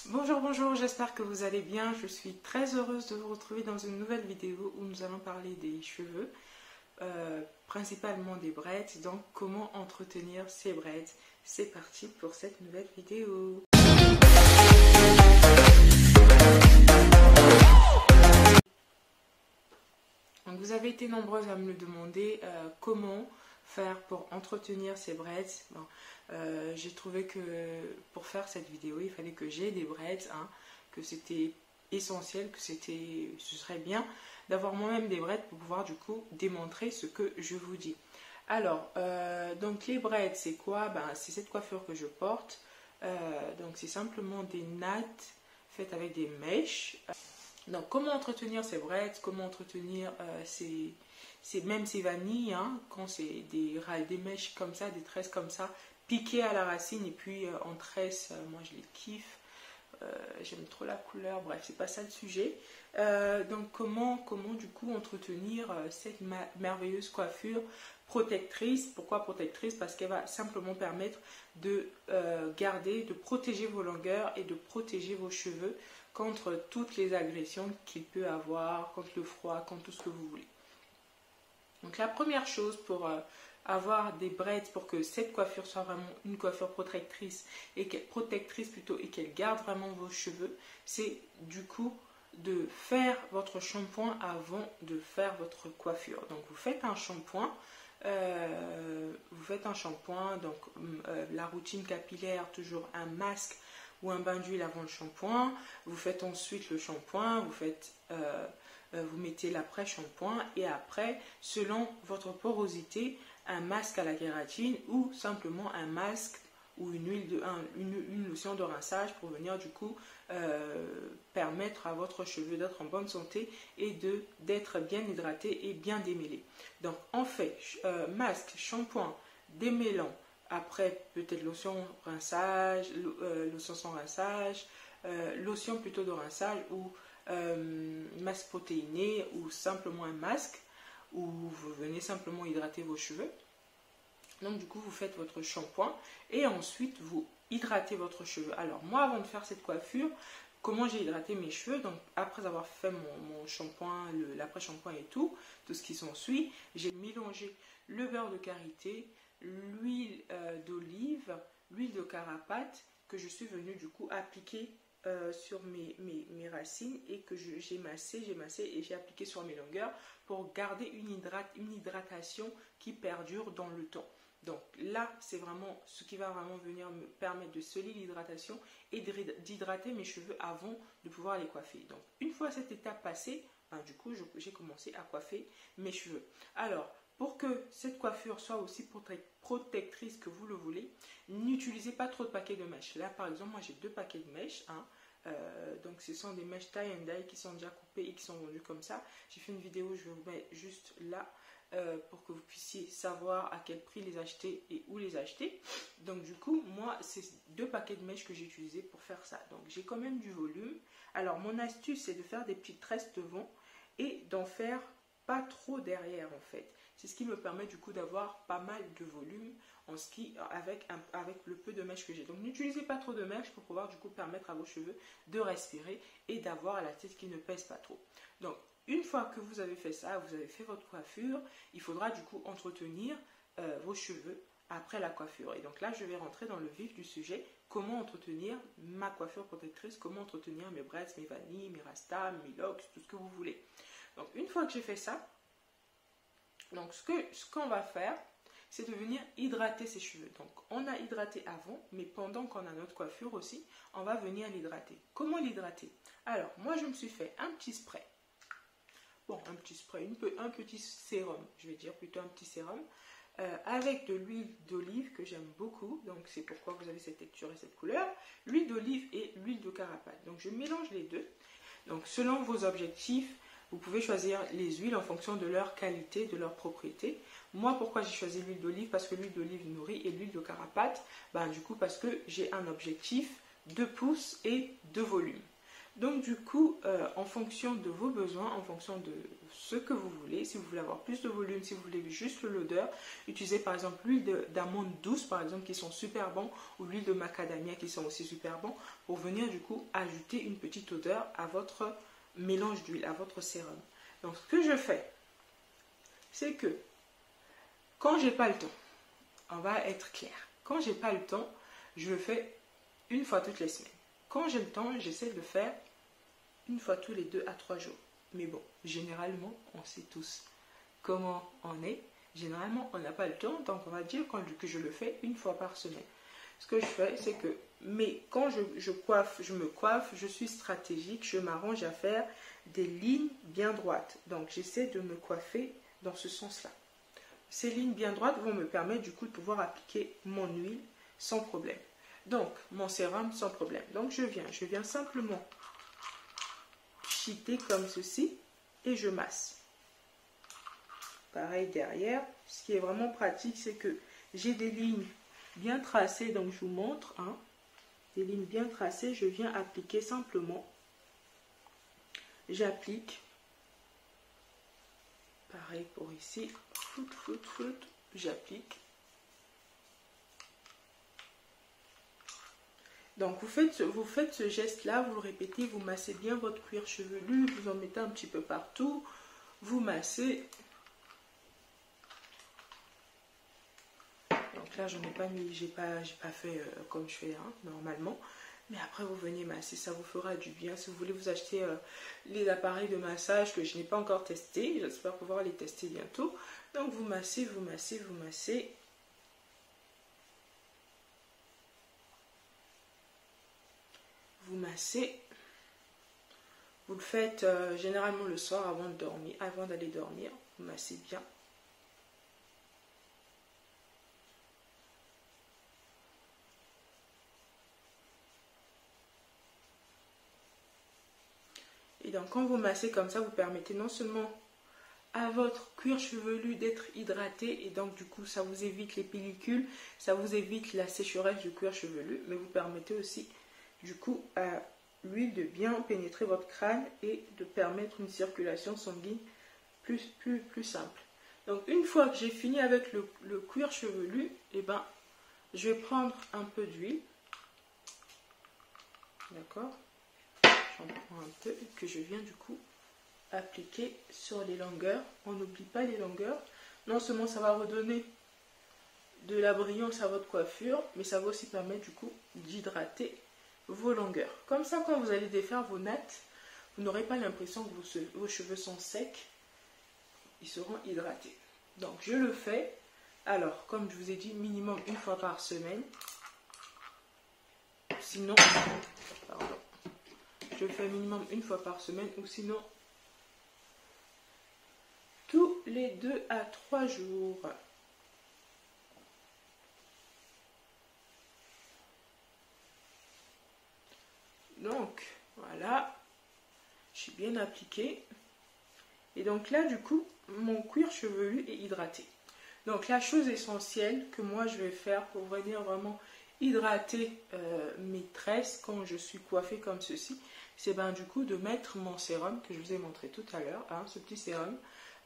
Bonjour, bonjour, j'espère que vous allez bien. Je suis très heureuse de vous retrouver dans une nouvelle vidéo où nous allons parler des cheveux, principalement des braids. Donc, comment entretenir ces braids? C'est parti pour cette nouvelle vidéo. Donc, vous avez été nombreuses à me le demander, comment faire pour entretenir ces braids. Bon, j'ai trouvé que pour faire cette vidéo, il fallait que j'ai des braids, que c'était essentiel, que ce serait bien d'avoir moi-même des braids pour pouvoir du coup démontrer ce que je vous dis. Alors, donc les braids, c'est quoi? C'est cette coiffure que je porte. Donc c'est simplement des nattes faites avec des mèches. Donc comment entretenir ces braids, comment entretenir même ces vanilles, quand c'est des mèches comme ça, des tresses comme ça, piquées à la racine et puis en tresse, moi je les kiffe, j'aime trop la couleur, bref c'est pas ça le sujet. Donc comment du coup entretenir cette merveilleuse coiffure protectrice? Pourquoi protectrice? Parce qu'elle va simplement permettre de de protéger vos longueurs et de protéger vos cheveux contre toutes les agressions qu'il peut avoir, contre le froid, contre tout ce que vous voulez. Donc la première chose pour avoir des braids, pour que cette coiffure soit vraiment une coiffure protectrice et qu'elle garde vraiment vos cheveux, c'est du coup de faire votre shampoing avant de faire votre coiffure. Donc vous faites un shampoing, donc la routine capillaire, toujours un masque ou un bain d'huile avant le shampoing. Vous faites ensuite le shampoing, vous mettez l'après-shampoing et après, selon votre porosité, un masque à la kératine ou simplement un masque ou une lotion de rinçage pour venir du coup permettre à votre cheveu d'être en bonne santé et d'être bien hydraté et bien démêlé. Donc on fait masque, shampoing, démêlant, après peut-être lotion rinçage, lotion sans rinçage, lotion plutôt de rinçage ou masque protéiné ou simplement un masque où vous venez simplement hydrater vos cheveux. Donc du coup vous faites votre shampoing et ensuite vous hydratez votre cheveu. Alors moi avant de faire cette coiffure, comment j'ai hydraté mes cheveux? Donc après avoir fait mon shampoing, l'après-shampoing et tout ce qui s'ensuit, j'ai mélangé le beurre de karité, l'huile d'olive, l'huile de carapate que je suis venue du coup appliquer sur mes racines et que j'ai massé et j'ai appliqué sur mes longueurs pour garder une hydratation qui perdure dans le temps. Donc là, c'est vraiment ce qui va vraiment venir me permettre de sceller l'hydratation et d'hydrater mes cheveux avant de pouvoir les coiffer. Donc une fois cette étape passée, du coup, j'ai commencé à coiffer mes cheveux. Alors, pour que cette coiffure soit aussi protectrice que vous le voulez, n'utilisez pas trop de paquets de mèches. Là, par exemple, moi j'ai 2 paquets de mèches. Donc, ce sont des mèches tie and dye qui sont déjà coupées et qui sont vendues comme ça. J'ai fait une vidéo, je vais vous mettre juste là pour que vous puissiez savoir à quel prix les acheter et où les acheter. Donc, du coup, moi, c'est 2 paquets de mèches que j'ai utilisés pour faire ça. Donc, j'ai quand même du volume. Alors, mon astuce, c'est de faire des petites tresses devant et d'en faire pas trop derrière en fait. C'est ce qui me permet du coup d'avoir pas mal de volume avec le peu de mèches que j'ai. Donc n'utilisez pas trop de mèches pour pouvoir du coup permettre à vos cheveux de respirer et d'avoir la tête qui ne pèse pas trop. Donc une fois que vous avez fait ça, vous avez fait votre coiffure, il faudra du coup entretenir vos cheveux après la coiffure. Et donc là je vais rentrer dans le vif du sujet, comment entretenir ma coiffure protectrice, comment entretenir mes braids, mes vanilles, mes rastas, mes locks, tout ce que vous voulez. Donc une fois que j'ai fait ça, donc ce qu'on va faire, c'est de venir hydrater ses cheveux. Donc on a hydraté avant, mais pendant qu'on a notre coiffure aussi, on va venir l'hydrater. Comment l'hydrater? Alors moi je me suis fait un petit spray. Bon, un petit spray, un petit sérum, je vais dire plutôt un petit sérum, avec de l'huile d'olive que j'aime beaucoup, donc c'est pourquoi vous avez cette texture et cette couleur, l'huile d'olive et l'huile de carapate. Donc je mélange les deux. Donc selon vos objectifs, vous pouvez choisir les huiles en fonction de leur qualité, de leur propriété. Moi, pourquoi j'ai choisi l'huile d'olive? Parce que l'huile d'olive nourrit et l'huile de carapate, du coup parce que j'ai un objectif de pouce et de volume. Donc du coup, en fonction de vos besoins, en fonction de ce que vous voulez, si vous voulez avoir plus de volume, si vous voulez juste l'odeur, utilisez par exemple l'huile d'amande douce par exemple qui sont super bons, ou l'huile de macadamia qui sont aussi super bons, pour venir du coup ajouter une petite odeur à votre mélange d'huile, à votre sérum. Donc ce que je fais, c'est que quand j'ai pas le temps, on va être clair, quand j'ai pas le temps, je le fais une fois toutes les semaines. Quand j'ai le temps, j'essaie de le faire une fois tous les 2 à 3 jours. Mais bon, généralement, on sait tous comment on est. Généralement, on n'a pas le temps, donc on va dire que je le fais une fois par semaine. Ce que je fais, c'est que, mais quand je me coiffe, je suis stratégique, je m'arrange à faire des lignes bien droites. Donc, j'essaie de me coiffer dans ce sens-là. Ces lignes bien droites vont me permettre du coup de pouvoir appliquer mon huile sans problème. Donc, mon sérum sans problème. Donc, je viens simplement pchiter comme ceci et je masse. Pareil derrière. Ce qui est vraiment pratique, c'est que j'ai des lignes bien tracées. Donc, je vous montre. Hein, des lignes bien tracées. Je viens appliquer simplement. J'applique. Pareil pour ici. J'applique. Donc vous faites ce geste-là, vous le répétez, vous massez bien votre cuir chevelu, vous en mettez un petit peu partout, vous massez. Donc là, j'en ai pas mis, j'ai pas fait comme je fais normalement. Mais après, vous venez masser, ça vous fera du bien. Si vous voulez vous acheter les appareils de massage que je n'ai pas encore testés, j'espère pouvoir les tester bientôt. Donc vous massez, vous massez, vous massez. Vous massez, vous le faites généralement le soir avant de dormir, avant d'aller dormir, vous massez bien. Et donc quand vous massez comme ça, vous permettez non seulement à votre cuir chevelu d'être hydraté, et donc du coup ça vous évite les pellicules, ça vous évite la sécheresse du cuir chevelu, mais vous permettez aussi du coup à l'huile de bien pénétrer votre crâne et de permettre une circulation sanguine plus simple. Donc une fois que j'ai fini avec le cuir chevelu, et ben, je vais prendre un peu d'huile, d'accord, j'en prends un peu et que je viens du coup appliquer sur les longueurs. On n'oublie pas les longueurs, non seulement ça va redonner de la brillance à votre coiffure, mais ça va aussi permettre du coup d'hydrater vos longueurs. Comme ça, quand vous allez défaire vos nattes, vous n'aurez pas l'impression que vos cheveux sont secs, ils seront hydratés. Donc je le fais, alors comme je vous ai dit, minimum une fois par semaine. Sinon, pardon, je le fais minimum une fois par semaine, ou sinon tous les 2 à 3 jours. Donc, voilà, je suis bien appliqué. Et donc là, du coup, mon cuir chevelu est hydraté. Donc, la chose essentielle que moi, je vais faire pour venir vraiment hydrater mes tresses quand je suis coiffée comme ceci, c'est ben du coup de mettre mon sérum que je vous ai montré tout à l'heure, hein, ce petit sérum,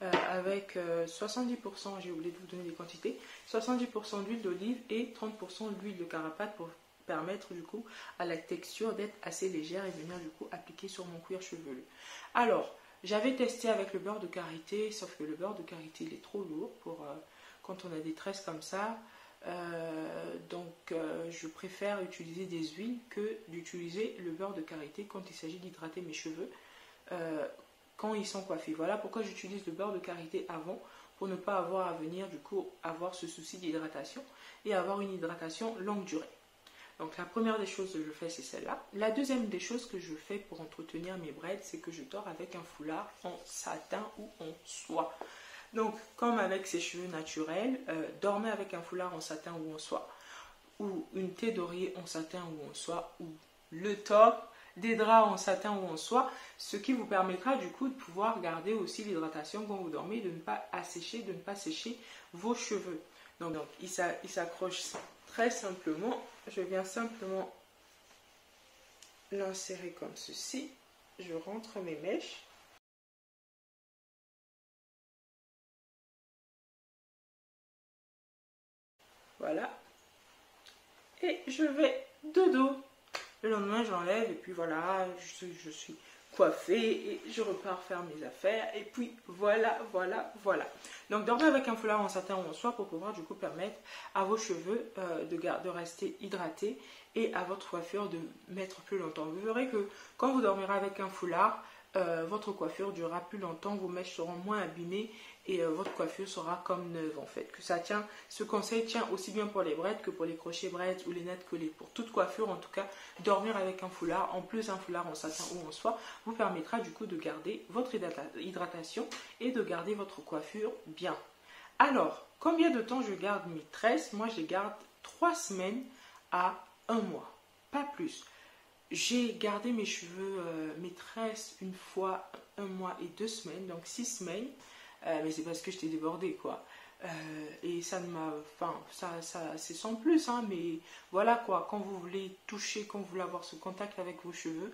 avec 70%, j'ai oublié de vous donner les quantités, 70% d'huile d'olive et 30% d'huile de carapate pour permettre du coup à la texture d'être assez légère et venir du coup appliquer sur mon cuir chevelu. Alors, j'avais testé avec le beurre de karité, sauf que le beurre de karité il est trop lourd pour quand on a des tresses comme ça. Donc je préfère utiliser des huiles que d'utiliser le beurre de karité quand il s'agit d'hydrater mes cheveux quand ils sont coiffés. Voilà pourquoi j'utilise le beurre de karité avant, pour ne pas avoir à venir du coup avoir ce souci d'hydratation et avoir une hydratation longue durée. Donc la première des choses que je fais, c'est celle-là. La deuxième des choses que je fais pour entretenir mes braids, c'est que je dors avec un foulard en satin ou en soie. Donc comme avec ses cheveux naturels, dormez avec un foulard en satin ou en soie, ou une thé d'oreiller en satin ou en soie, ou le top, des draps en satin ou en soie, ce qui vous permettra du coup de pouvoir garder aussi l'hydratation quand vous dormez, de ne pas assécher, de ne pas sécher vos cheveux. Donc il s'accroche très simplement. Je viens simplement l'insérer comme ceci. Je rentre mes mèches. Voilà. Et je vais dodo. Le lendemain, j'enlève et puis voilà, je suis coiffée et je repars faire mes affaires. Et puis voilà. Donc dormez avec un foulard en satin ou en soie pour pouvoir du coup permettre à vos cheveux de rester hydratés et à votre coiffure de mettre plus longtemps. Vous verrez que quand vous dormirez avec un foulard, votre coiffure durera plus longtemps, vos mèches seront moins abîmées et votre coiffure sera comme neuve en fait. Que ça tient, ce conseil tient aussi bien pour les braids que pour les crochets braids ou les nattes collées. Pour toute coiffure en tout cas, dormir avec un foulard, en plus un foulard en satin ou en soie, vous permettra du coup de garder votre hydratation et de garder votre coiffure bien. Alors, combien de temps je garde mes tresses? Moi je les garde 3 semaines à 1 mois, pas plus. J'ai gardé mes cheveux, mes tresses une fois 1 mois et 2 semaines, donc 6 semaines. Mais c'est parce que j'étais débordée quoi. Et ça ne m'a, enfin c'est sans plus hein, mais voilà quoi, quand vous voulez toucher, quand vous voulez avoir ce contact avec vos cheveux,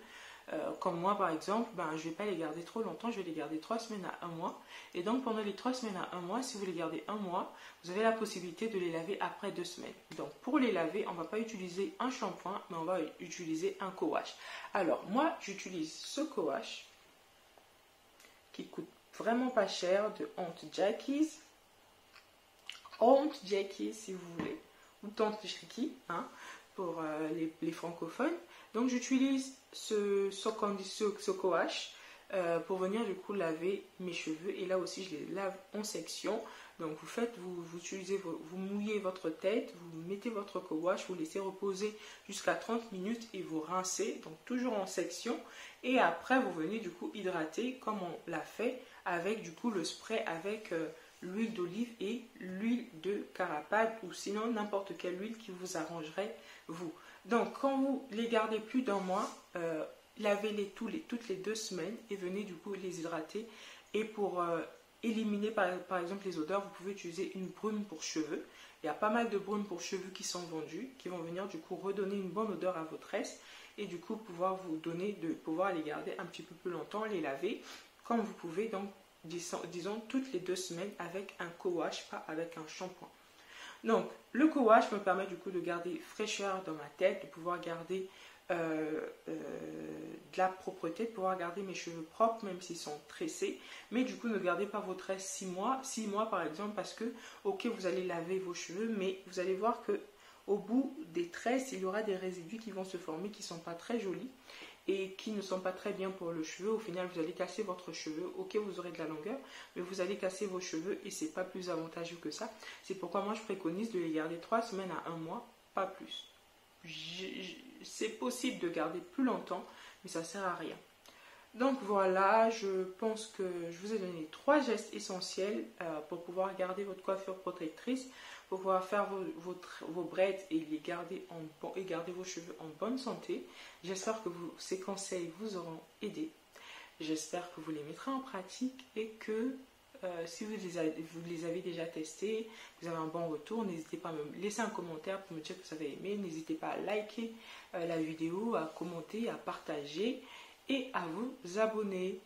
comme moi par exemple, ben, je ne vais pas les garder trop longtemps, je vais les garder 3 semaines à 1 mois. Et donc pendant les 3 semaines à 1 mois, si vous les gardez 1 mois, vous avez la possibilité de les laver après 2 semaines. Donc pour les laver, on ne va pas utiliser un shampoing, mais on va utiliser un co-wash. Alors moi j'utilise ce co-wash qui coûte vraiment pas cher, de Aunt Jackie's si vous voulez, ou Tante Jackie hein, pour les francophones. Donc j'utilise ce co-wash pour venir du coup laver mes cheveux, et là aussi je les lave en section. Donc vous mouillez votre tête, vous mettez votre co-wash, vous laissez reposer jusqu'à 30 minutes et vous rincez, donc toujours en section, et après vous venez du coup hydrater comme on l'a fait avec du coup le spray avec l'huile d'olive et l'huile de carapate, ou sinon n'importe quelle huile qui vous arrangerait vous. Donc quand vous les gardez plus d'1 mois, lavez-les toutes les 2 semaines et venez du coup les hydrater. Et pour éliminer par exemple les odeurs, vous pouvez utiliser une brume pour cheveux. Il y a pas mal de brumes pour cheveux qui sont vendues, qui vont venir du coup redonner une bonne odeur à vos tresses et du coup pouvoir vous donner de pouvoir les garder un petit peu plus longtemps, les laver comme vous pouvez, donc disons toutes les 2 semaines avec un co-wash, pas avec un shampoing. Donc le co-wash me permet du coup de garder fraîcheur dans ma tête, de pouvoir garder de la propreté, de pouvoir garder mes cheveux propres même s'ils sont tressés, mais du coup ne gardez pas vos tresses 6 mois par exemple, parce que ok vous allez laver vos cheveux, mais vous allez voir que au bout des tresses il y aura des résidus qui vont se former, qui ne sont pas très jolis et qui ne sont pas très bien pour le cheveu. Au final vous allez casser votre cheveu. Ok, vous aurez de la longueur, mais vous allez casser vos cheveux et c'est pas plus avantageux que ça. C'est pourquoi moi je préconise de les garder 3 semaines à 1 mois, pas plus. C'est possible de garder plus longtemps, mais ça sert à rien. Donc voilà, je pense que je vous ai donné 3 gestes essentiels pour pouvoir garder votre coiffure protectrice, pour pouvoir faire vos braids et garder vos cheveux en bonne santé. J'espère que ces conseils vous auront aidé. J'espère que vous les mettrez en pratique et que si vous les avez déjà testés, vous avez un bon retour, n'hésitez pas à me laisser un commentaire pour me dire que vous avez aimé. N'hésitez pas à liker la vidéo, à commenter, à partager et à vous abonner.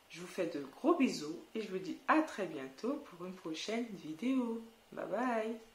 Je vous fais de gros bisous et je vous dis à très bientôt pour une prochaine vidéo. Bye bye.